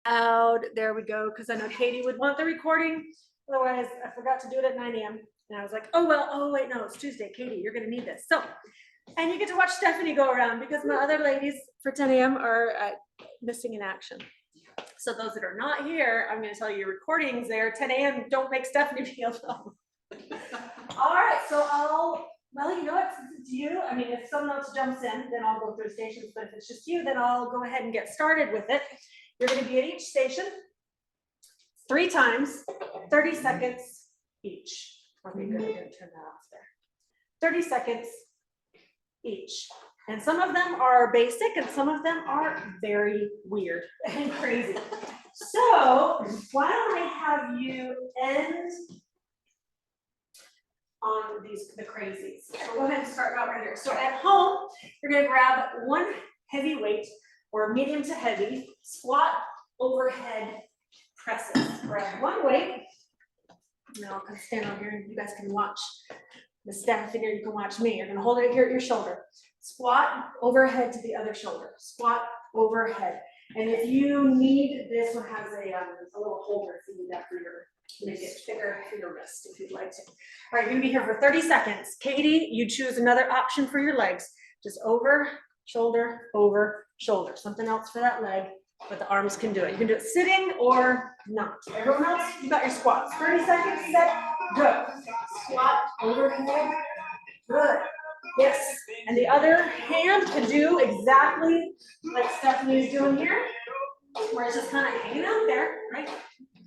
Out. There we go. Because I know Katie would want the recording. Otherwise, I forgot to do it at 9 a.m. And I was like, oh, well, oh, wait, no, it's Tuesday. Katie, you're going to need this. So, and you get to watch Stephanie go around because my other ladies for 10 a.m. are missing in action. So those that are not here, I'm going to tell you your recordings there. 10 a.m. Don't make Stephanie feel low. All right. So well, you know what? Since it's you, I mean, if someone else jumps in, then I'll go through stations. But if it's just you, then I'll go ahead and get started with it. You're going to be at each station 3 times, 30 seconds each. Okay, good. I'm going to turn that off there. 30 seconds each. And some of them are basic and some of them are very weird and crazy. So why don't I have you end on the crazies. So go ahead and start out right here. So at home, you're going to grab one heavy weight or medium to heavy, squat overhead presses. Grab one weight. Now I'll come stand on here and you guys can watch the staff in here. You can watch me. You're going to hold it here at your shoulder. Squat overhead to the other shoulder. Squat overhead. And if you need, this one has a little holder if you need that for your make it bigger for your wrist if you'd like to. All right, you're gonna be here for 30 seconds. Katie, you choose another option for your legs. Just over, shoulder, something else for that leg, but the arms can do it. You can do it sitting or not. Everyone else, you got your squats. 30 seconds, set, go. Squat, overhead, good. Yes, and the other hand can do exactly like Stephanie's doing here, where it's just kind of hanging out there, right?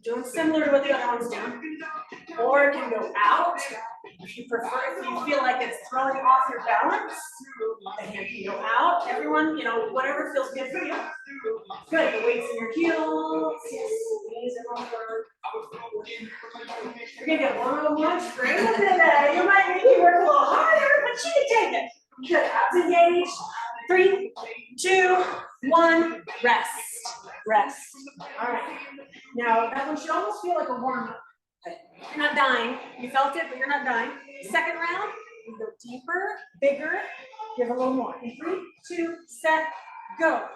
Doing similar to what the other one's doing. Or it can go out. If you prefer, if you feel like it's throwing off your balance, the hand can go out. Everyone, you know, whatever feels good for you. Good, the weights in your heels. Yes, knees are over. You're gonna get one-on-one straight today. You might make you work a little harder, but you can take it. Good, abs engaged. 3, 2, 1, rest. Rest. All right. Now that one should almost feel like a warm-up. You're not dying. You felt it, but you're not dying. Second round, you go deeper, bigger, give a little more. 3, 2, set, go.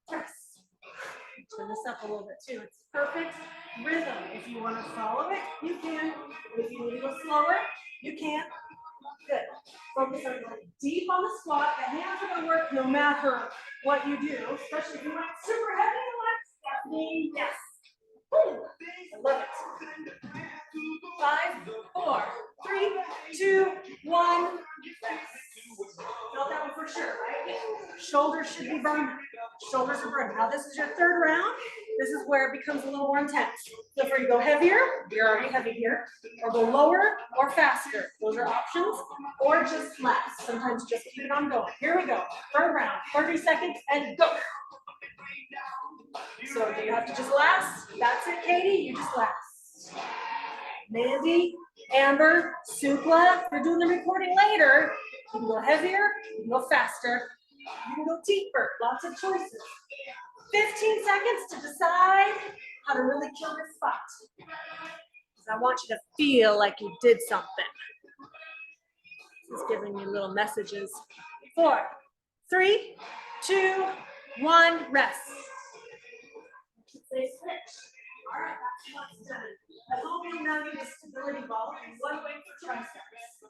Press. Turn this up a little bit too. It's perfect rhythm. If you want to follow it, you can. If you need to go slower, you can. Good. Focus on going deep on the squat. The hands are going to work no matter what you do, especially if you went super heavy and Stephanie. Yes. Woo. I love it. 5, 4, 3, 2, 1. Felt that one for sure, right? Shoulders should be burned. Shoulders are burned. Now this is your third round. This is where it becomes a little more intense. So for you go heavier, you're already heavy here, or go lower or faster. Those are options, or just less. Sometimes just keep it on going. Here we go. Third round, 30 seconds and go. So do you have to just last? That's it, Katie. You just last. Mandy, Amber, Supla, if you're doing the recording later, you can go heavier, you can go faster, you can go deeper, lots of choices. 15 seconds to decide how to really kill this spot. I want you to feel like you did something. It's giving me little messages. 4, 3, 2, 1, rest. Say switch. All right, that's what's done. At home, you now need a stability ball and one weight for triceps. So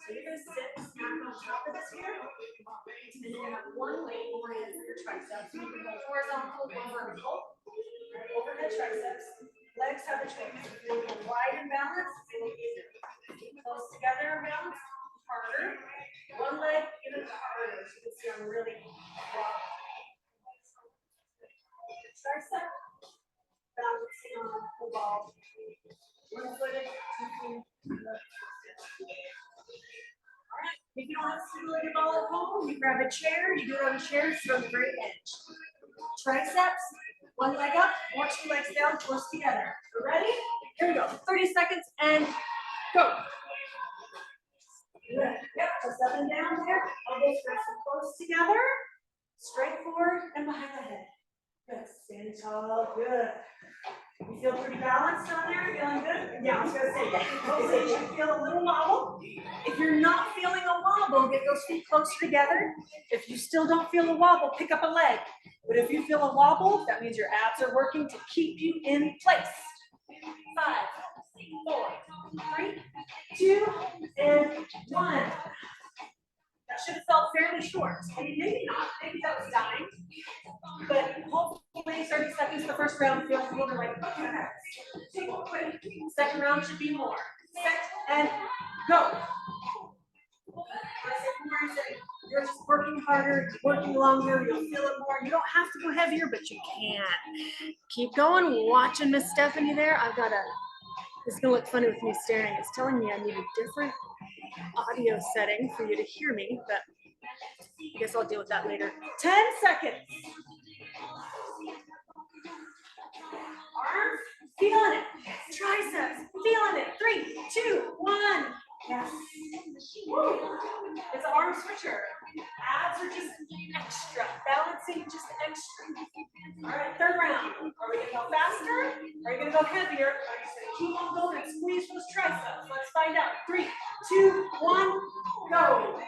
you're going to sit smack on top of this here, and then you have one weight overhead for your triceps. You can go horizontal or vertical. Overhead triceps. Legs have a choice. If you want to go wide and balance, it's a little easier. Close together and balance, harder. One leg, even harder. So you can see I'm really broad. Tricep. Balancing on the ball. One-footed, two-footed. All right. If you don't have a stability ball at home, you grab a chair. You do it on a chair, sit on the very edge. Triceps, one leg up or 2 legs down, close together. Ready? Here we go. 30 seconds and go. Good. Yep. Just up and down there. Elbows nice and close together. Straight forward and behind the head. Good. Stand tall. Good. You feel pretty balanced down there? Feeling good? Yeah, I was going to say that. You should feel a little wobble. If you're not feeling a wobble, wobble, get those feet closer together. If you still don't feel a wobble, pick up a leg. But if you feel a wobble, that means your abs are working to keep you in place. 5, 4, 3, 2, and 1. That should have felt fairly short. Maybe not. Maybe that was dying. But hopefully 30 seconds the first round feels a little bit like, okay, take a quick. Second round should be more. Set and go. You're just working harder, working longer, you'll feel it more. You don't have to go heavier, but you can. Keep going, watching Miss Stephanie there. This is gonna look funny with me staring. It's telling me I need a different audio setting for you to hear me, but I guess I'll deal with that later. 10 seconds. Arms, feeling it. Triceps, feeling it. 3, 2, 1. Yes. Woo. It's an arm switcher. Abs are just extra. Balancing just extra. All right, third round. Are we gonna go faster? Are you gonna go heavier? Are you just gonna keep on going and squeeze those triceps? Let's find out. 3, 2, 1, go.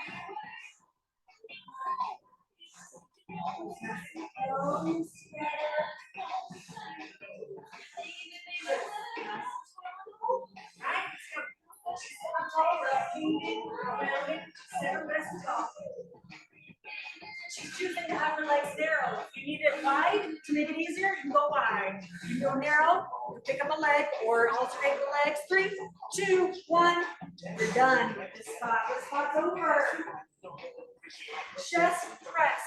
She's choosing to have her legs narrow. If you need it wide to make it easier, you can go wide. You can go narrow, pick up a leg, or alternate the legs. 3, 2, 1. You're done. This spot's over. Chest press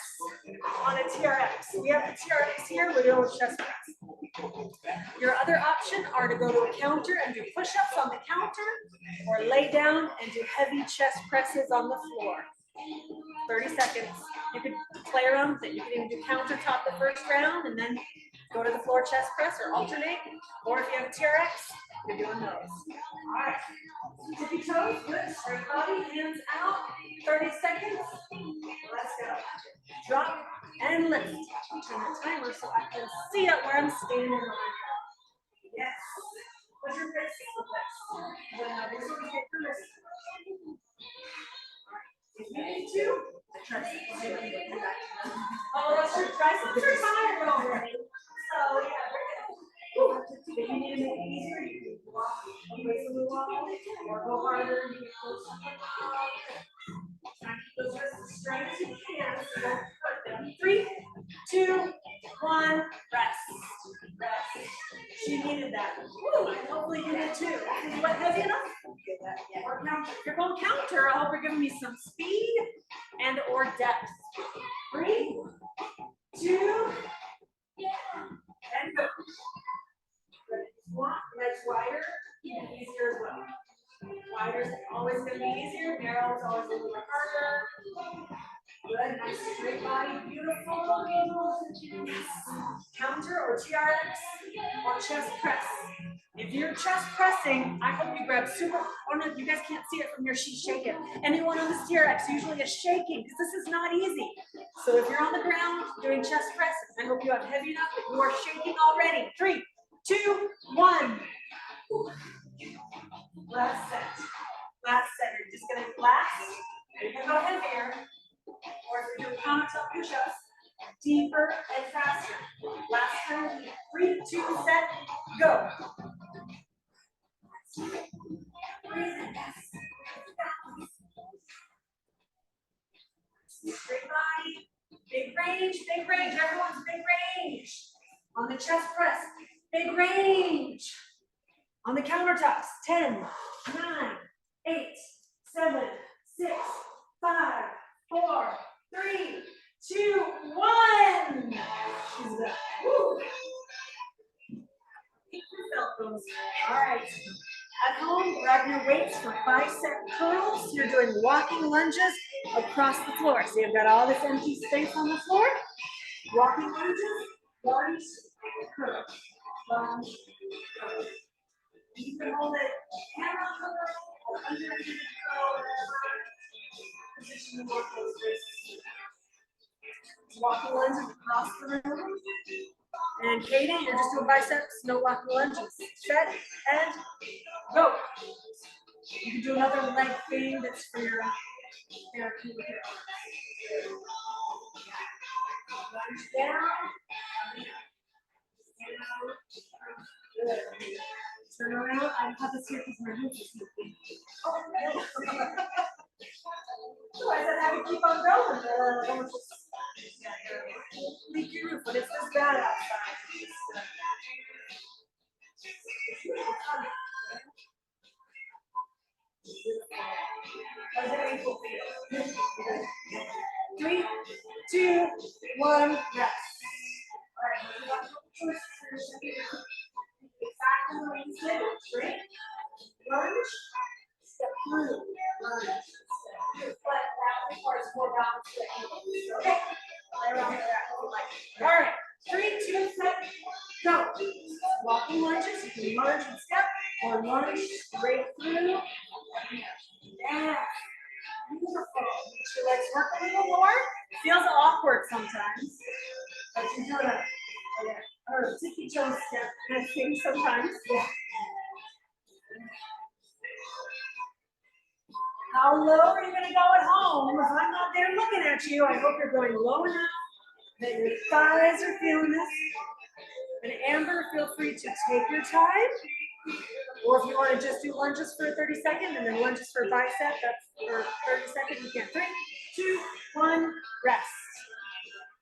on a TRX. We have the TRX here. We're doing chest press. Your other option are to go to a counter and do push-ups on the counter, or lay down and do heavy chest presses on the floor. 30 seconds. You could play around with it. You can even do countertop the first round and then go to the floor chest press or alternate. Or if you have a TRX, you're doing those. All right. Tippy toes, good. Straight body, hands out. 30 seconds. Let's go. Drop and lift. Turn the timer so I can see it where I'm standing on. Yes. Put your wrists in place. Now this one, take your wrists. If you need to, oh, that's your triceps are tired already. So yeah, if you need to make it easier, you can walk away from the wall or go harder. You can close try to keep those wrists as straight as you can so you don't hurt them. 3, 2, 1, rest. Rest. She needed that. Woo, and hopefully you did too. Is what heavy enough? Or counter. If you're going counter, I hope you're giving me some speed and or depth. 3, 2, and go. Squat, legs wider, and easier as well. Wider is always going to be easier. Narrow is always a little bit harder. Good, nice straight body, beautiful. Yes. Counter or TRX or chest press. If you're chest pressing, I hope you grab super. Oh no, you guys can't see it from here. She's shaking. Anyone on this TRX usually is shaking because this is not easy. So if you're on the ground doing chest press, I hope you have heavy enough that you are shaking already. 3, 2, 1. Last set. Last set. You're just gonna last. You can go heavier. Or if you're doing countertop push-ups, deeper and faster. Last time, 3, 2, set, go. Straight body, big range, big range. Everyone's big range. On the chest press, big range. On the countertops, 10, 9, 8, 7, 6, 5, 4, 3, 2, 1. She's back. Woo. All right. At home, grab your weights for bicep curls. You're doing walking lunges across the floor. So you've got all this empty space on the floor. Walking lunges, lunge, curl. Lunge, curl. You can hold it camera curl or underneath curl. Position the work those wrists. Walking lunges across the room. And Katie, you're just doing biceps, no walking lunges. Set and go. You can do another leg thing that's for your There, keep it there. Lunge down. Good. Turn around. I have this here because my hip is moving. Oh, no. Otherwise, I'd have to keep on going. Leak your roof, but it's this bad outside. How's your ankle feel? 3, 2, 1, rest. All right, exactly what you said. Straight, lunge, step through, lunge, step through. But that requires more balance to the ankle. Okay, play around with that if you like. All right, 3, 2, set, go. Walking lunges, you can lunge and step, or lunge straight through. Yeah. Beautiful. Make your legs work a little more. Feels awkward sometimes, but you're doing it. Or tippy toe step kind of thing sometimes. Yeah. How low are you going to go at home? If I'm not there looking at you, I hope you're going low enough that your thighs are feeling this. And Amber, feel free to take your time. Or if you want to just do lunges for 30 seconds and then lunges for bicep, that's for 30 seconds, you can. 3, 2, 1, rest.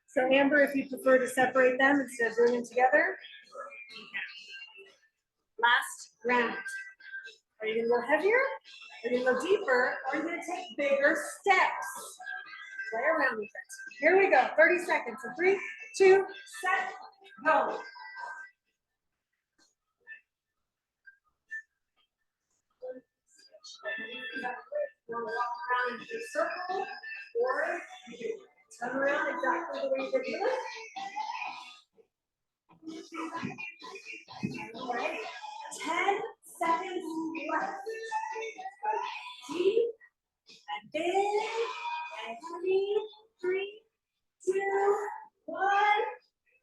So Amber, if you prefer to separate them instead of doing them together. Last round. Are you gonna go heavier? Are you gonna go deeper? Or are you gonna take bigger steps? Play around with it. Here we go, 30 seconds. So 3, 2, set, go. We'll walk around into a circle, or you can turn around exactly the way you did it. All right, 10 seconds left. Deep and big and heavy. 3, 2, 1.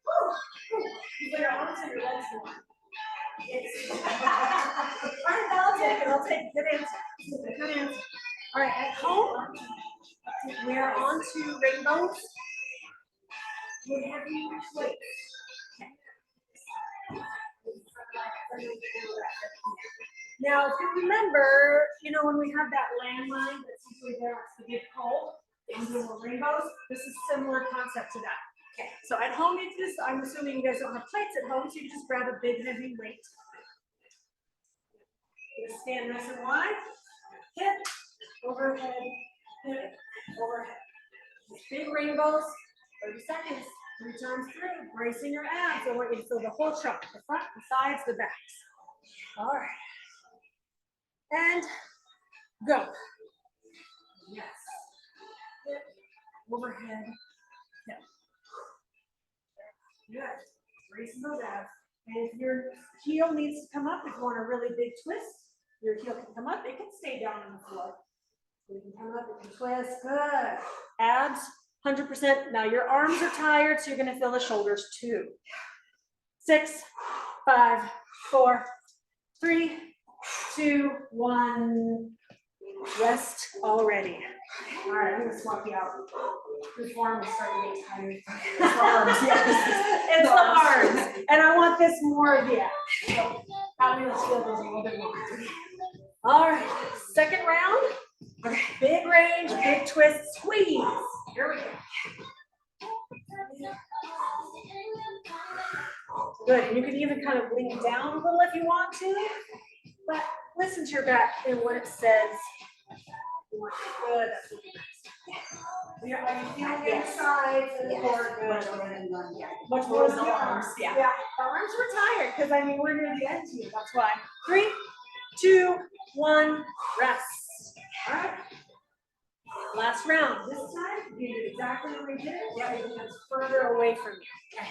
Woo. You put your arms and your legs more. I'll take good answer. Good answer. All right, at home, we are on to rainbows with heavy weights. Now, if you remember, when we have that landline that's usually there, it's the big pole, and doing the rainbows, this is a similar concept to that. Okay, so at home, you just, I'm assuming you guys don't have plates at home, so you just grab a big heavy weight. Just stand nice and wide, hip, overhead, hip, overhead. Big rainbows, 30 seconds, 3 times through, bracing your abs. I want you to feel the whole trunk, the front, the sides, the backs. All right. And go. Yes. Hip, overhead, hip. Good. Bracing those abs. And if your heel needs to come up, if you want a really big twist, your heel can come up. It can stay down on the floor. You can come up, you can twist. Good. Abs, 100%. Now your arms are tired, so you're going to feel the shoulders too. 6, 5, 4, 3, 2, 1. Rest already. All right, I'm going to swap you out. Your form is starting to get tired. It's the arms, yes. It's the arms. And I want this more of the abs. So how many of us feel those a little bit more? All right, second round. Okay, big range, big twist, squeeze. Here we go. Good, and you can even kind of lean down a little if you want to, but listen to your back and what it says. Good. Are you feeling the sides and the core? Good. Much more than the arms. Yeah. The arms were tired because we're near the end here. That's why. 3, 2, 1, rest. All right. Last round. This time, you did exactly what we did. Yeah, your hands further away from you. Okay.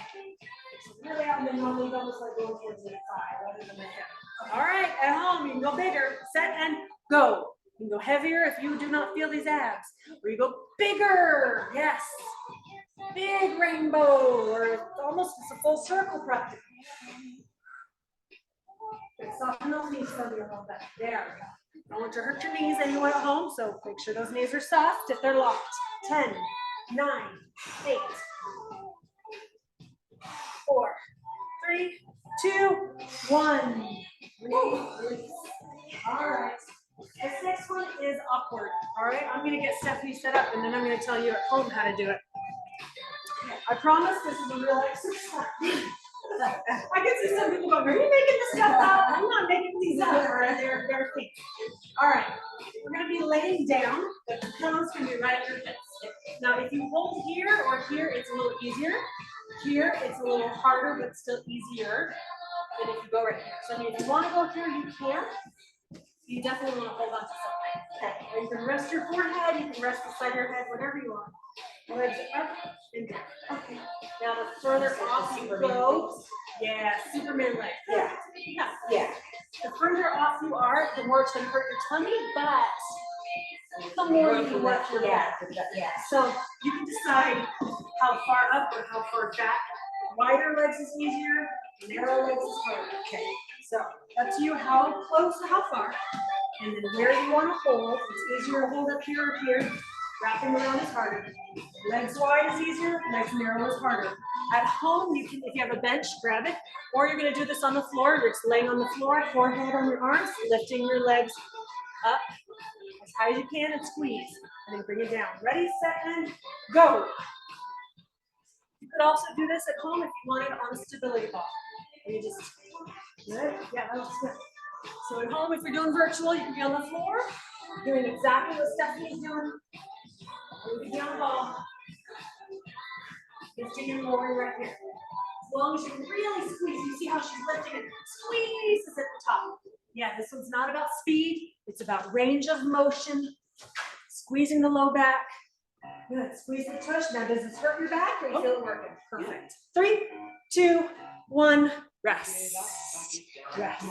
So really out in the middle, you almost like going towards the thigh rather than the hip. All right, at home, you can go bigger. Set and go. You can go heavier if you do not feel these abs. Or you go bigger. Yes. Big rainbow, or almost it's a full circle practically. Soften those knees from you a little bit. There we go. Don't want to hurt your knees anyone at home, so make sure those knees are soft if they're locked. 10, 9, 8, 4, 3, 2, 1. Release. All right. This next one is awkward. All right, I'm going to get Stephanie set up, and then I'm going to tell you at home how to do it. I promise this is a real exercise. I can see some people going, are you making this stuff up? I'm not making these up. They're fake. All right, we're going to be laying down. The palms can be right at your hips. Now, if you hold here or here, it's a little easier. Here, it's a little harder, but still easier than if you go right here. So, I mean, if you want to go here, you can. You definitely want to hold on to something. Okay. Or you can rest your forehead, you can rest the side of your head, whatever you want. Legs up and down. Okay. Now the further off you go, yeah, Superman leg. Yeah. The further off you are, the more it's going to hurt your tummy, but the more you can work your back. Yeah. So you can decide how far up or how far back. Wider legs is easier, narrow legs is harder. Okay. So up to you how close or how far, and then where you want to hold. It's easier to hold up here or here. Wrapping around is harder. Legs wide is easier, legs narrow is harder. At home, you can, if you have a bench, grab it, or you're going to do this on the floor. You're just laying on the floor, forehead on your arms, lifting your legs up as high as you can and squeeze, and then bring it down. Ready, set, and go. You could also do this at home if you wanted on a stability ball. And you just, good, yeah, that was good. So at home, if you're doing virtual, you can be on the floor, doing exactly what Stephanie's doing. You can be on the ball. Lifting and lowering right here. As long as you can really squeeze, you see how she's lifting and squeezes at the top. Yeah, this one's not about speed, it's about range of motion, squeezing the low back. Good, squeeze the tush. Now, does this hurt your back or you feel it working? Perfect. 3, 2, 1, rest. Rest.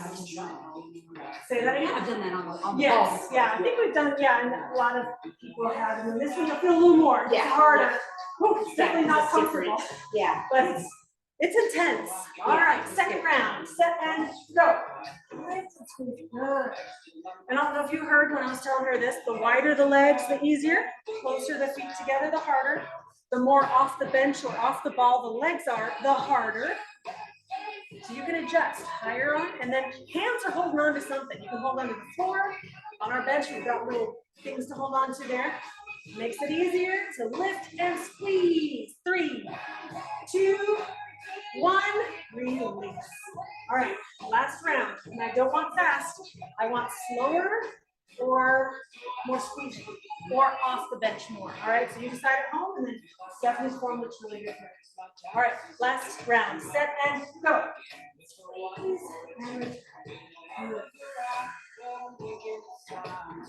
Say that again. I've done that on the yes, ball. Yeah, I think we've done, and a lot of people have. And this one you'll feel a little more. It's harder. Whew, it's definitely not comfortable. Yeah. But it's intense. All right, second round. Set and go. Good. And I don't know if you heard when I was telling her this, the wider the legs, the easier. Closer the feet together, the harder. The more off the bench or off the ball the legs are, the harder. So you can adjust higher on, and then hands are holding on to something. You can hold on to the floor. On our bench, we've got little things to hold on to there. Makes it easier to lift and squeeze. 3, 2, 1, release. All right, last round. And I don't want fast. I want slower or more squeezing, or off the bench more. All right, so you decide at home, and then Stephanie's form looks really good here. All right, last round. Set and go.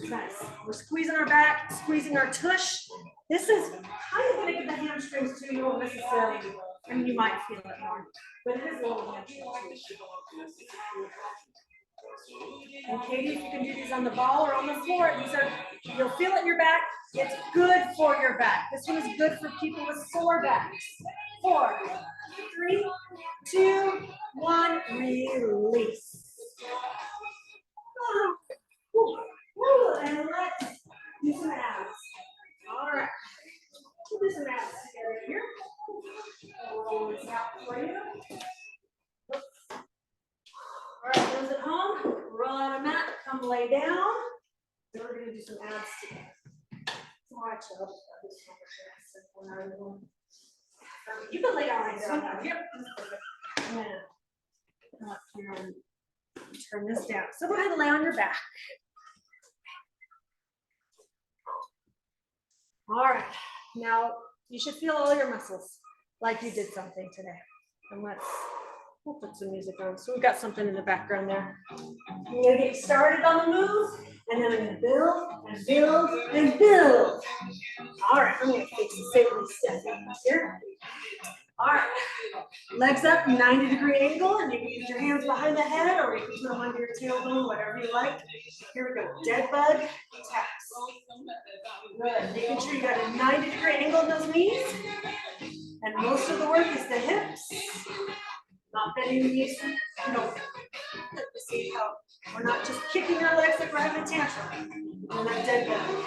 Nice. We're squeezing our back, squeezing our tush. This is kind of going to get the hamstrings too. You won't necessarily, I mean, you might feel it more, but it is a little hamstring too. And Katie, if you can do these on the ball or on the floor, these are, you'll feel it in your back. It's good for your back. This one is good for people with sore backs. 4, 3, 2, 1, release. And let's do some abs. All right. We'll do some abs together here. Roll this out for you. All right, those at home, roll out a mat, come lay down. Then we're going to do some abs together. Watch out. You can lay down right there. Yep. And turn this down. So go ahead and lay on your back. All right. Now you should feel all your muscles like you did something today. And we'll put some music on. So we've got something in the background there. I'm going to get started on the move, and then I'm going to build and build and build. All right, I'm going to take some safely step here. All right, legs up, 90-degree angle, and you can put your hands behind the head, or you can put them under your tailbone, whatever you like. Here we go, dead bug taps. Good, making sure you got a 90-degree angle in those knees. And most of the work is the hips. Not bending the knees, see how We're not just kicking our legs like we're having a tantrum. We're not dead belly.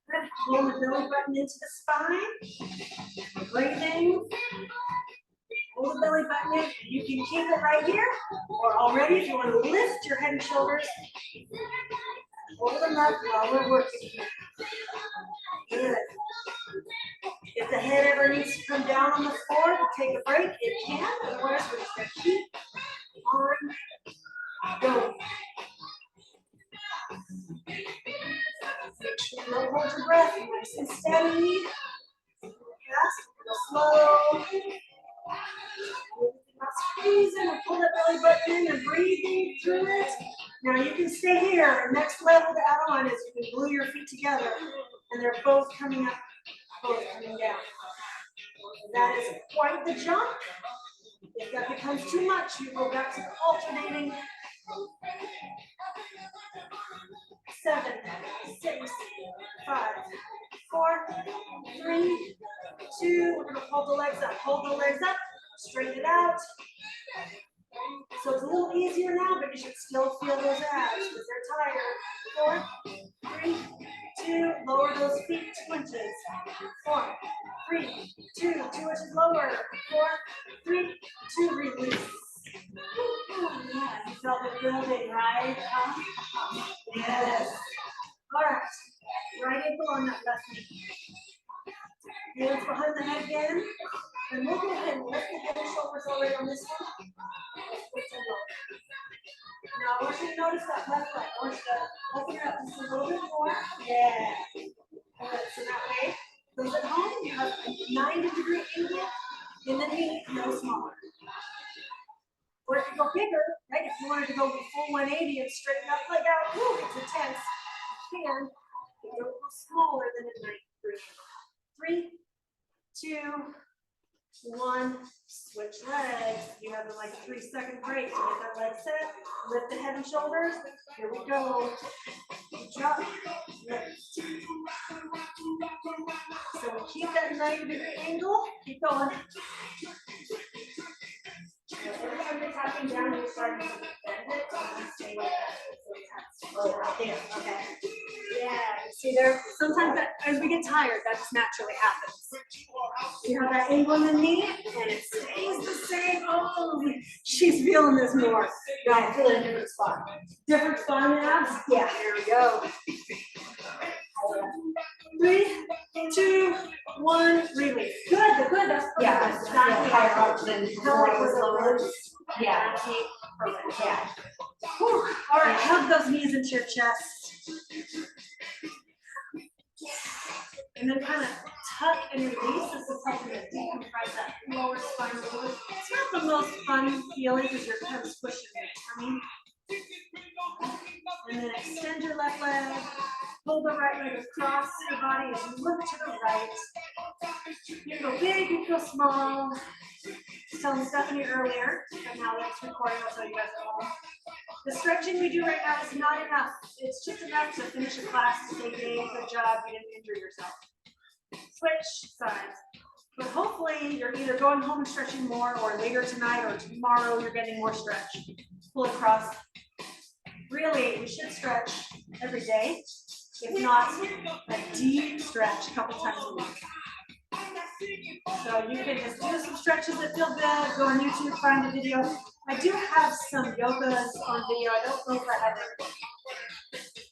Good. Pull the belly button into the spine. Breathing. Pull the belly button in. You can keep it right here, or already if you want to lift your head and shoulders, hold them up while we're working. Good. If the head ever needs to come down on the floor to take a break, it can. Otherwise, we're just going to keep on going. Make sure you don't hold your breath. Nice and steady. Fast, slow. Not squeezing and pull that belly button in and breathing through it. Now you can stay here. The next level to add on is you can glue your feet together and they're both coming up, both coming down. That is quite the jump. If that becomes too much, you go back to the alternating. 7, 6, 5, 4, 3, 2. We're going to hold the legs up. Hold the legs up. Straighten it out. So it's a little easier now, but you should still feel those abs because they're tired. 4, 3, 2. Lower those feet 2 inches. 4, 3, 2. 2 inches lower. 4, 3, 2. Release. Yeah, you felt it building, right? Yes. All right. Right ankle on that left knee. Hands behind the head again. And we'll go ahead and lift the head and shoulders already on this one. Now I want you to notice that left leg. I want you to open it up just a little bit more. Yeah. Good. So that way, those at home, you have a 90-degree angle in the knee, no smaller. Or if you go bigger, right? If you wanted to go full 180 and straighten up leg out, whew, it's intense. You can go a little smaller than a 90 degree. 3, 2, 1. Switch legs. You have like a 3-second break to get that leg set. Lift the head and shoulders. Here we go. Drop. Lift. So we keep that 90-degree angle. Keep going. Every time you're tapping down, you're starting to bend it. Stay like that. Oh, right there. Okay. Yeah. See there. Sometimes that, as we get tired, that just naturally happens. You have that angle in the knee, and it stays the same. Oh, she's feeling this more. Right. Feel it in a different spot. Different spot in the abs. Yeah. There we go. 3, 2, 1. Release. Good. Good. That's perfect. Yeah. That's higher up than lower. Yeah. Perfect. Yeah. Whew. All right. Hug those knees into your chest. And then kind of tuck and release. This is helping to decompress that lower spinal cord. It's not the most fun feeling because you're kind of squishing your tummy. And then extend your left leg. Pull the right leg across your body as you look to the right. You can go big, you can go small. I was telling Stephanie earlier, and now that's recording, I'll tell you guys at home. The stretching we do right now is not enough. It's just enough to finish a class to say, hey, good job, you didn't injure yourself. Switch sides. But hopefully you're either going home and stretching more, or later tonight or tomorrow you're getting more stretch. Pull across. Really, we should stretch every day, if not a deep stretch a couple times a week. So you can just do some stretches that feel good. Go on YouTube, find a video. I do have some yogas on video. I don't know if I have it.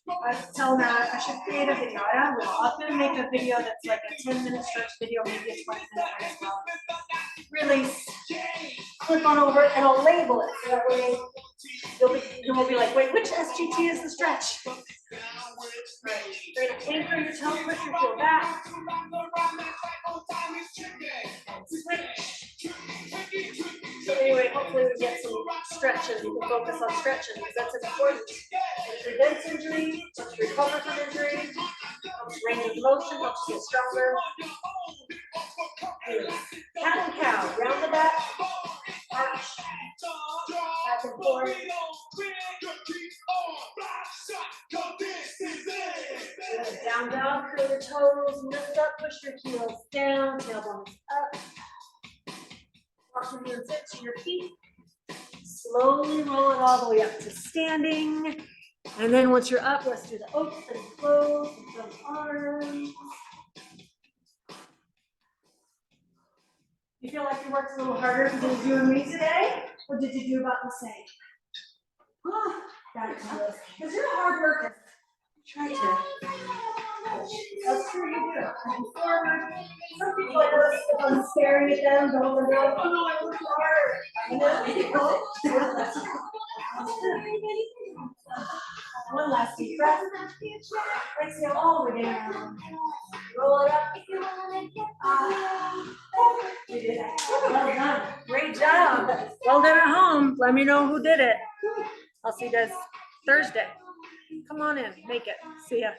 I was telling her I should create a video. I don't know. I'm going to make a video that's like a 10-minute stretch video, maybe a 20-minute one as well. Release. Click on over and I'll label it. So that way you'll be like, wait, which SGT is the stretch? Right. You're going to anchor your toe, push your heel back. Switch. So anyway, hopefully we get some stretches. You can focus on stretching because that's important. It prevents injury, helps you recover from injury, helps range of motion, helps you get stronger. Cat and cow, round the back, arch, back and forth. Down dog, curl your toes, lift up, push your heels down, tailbones up. Walk your hands into your feet. slowly roll it all the way up to standing. And then once you're up, let's do the open and close with those arms. You feel like you worked a little harder than you and me today? Or did you do about the same? Got it, because you're a hard worker. Try to. That's true, you do. And forward. Some people like this, if I'm staring at them, they're like, oh no, I worked hard. And then you go. One last deep breath. Exhale all the way down. Roll it up. You did it. Well done. Great job. Well done at home. Let me know who did it. I'll see you guys Thursday. Come on in, make it. See ya.